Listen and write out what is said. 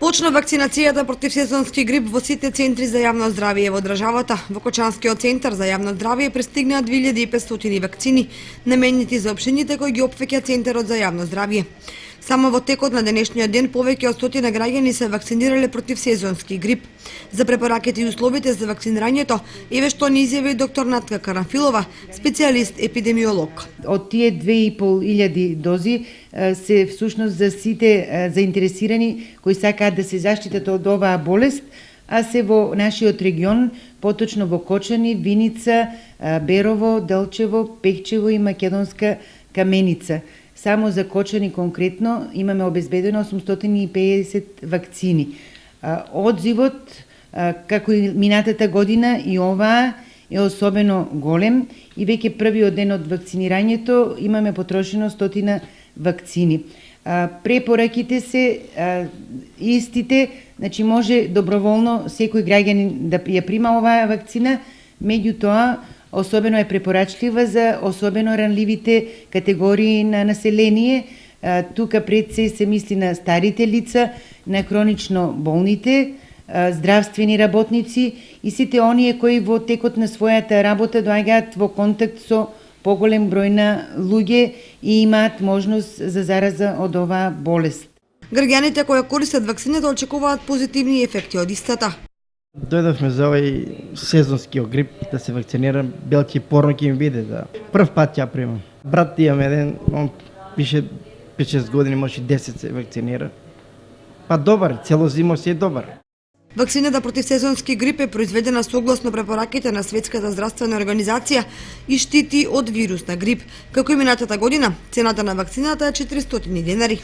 Почна вакцинацијата против сезонски грип во сите центри за јавно здравје во државата. Во Кочанскиот центар за јавно здравје пристигнаа 2500 вакцини, наменети за општините кои ги опфаќа Центарот за јавно здравје. Само во текот на денешниот ден повеќе од 100 граѓани се вакцинирале против сезонски грип. За препораките и условите за вакцинирањето, еве што ни изјави доктор Натка Карамфилова, специјалист епидемиолог. Од тие 2500 дози се всушност за сите заинтересирани кои сакаат да се заштитат од оваа болест, а се во нашиот регион, поточно во Кочани, Виница, Берово, Делчево, Пехчево и Македонска Каменица. Само за Кочани конкретно имаме обезбедено 850 вакцини. Одзивот, како и минатата година, и оваа е особено голем и веќе првиот ден од вакцинирањето имаме потрошено 100 вакцини. Препораките се истите, значи може доброволно секој граѓанин да ја прима оваа вакцина, меѓутоа особено е препорачлива за особено ранливите категории на население. Тука пред се мисли на старите лица, на хронично болните, здравствени работници и сите оние кои во текот на својата работа доаѓаат во контакт со поголем број на луѓе и имаат можност за зараза од оваа болест. Граѓаните кои користат вакцината очекуваат позитивни ефекти од истата. Дојдовме за овој сезонски грип да се вакцинирам, белки порно ќе ми биде да. Прв пат ја примам. Брат имам еден, он пише 5-6 години, може 10 се вакцинира. Па добар, цело зимо си е добар. Вакцината против сезонски грип е произведена согласно препораките на Светската здравствена организација и штити од вирус на грип. Како и минатата година, цената на вакцината е 400 денари.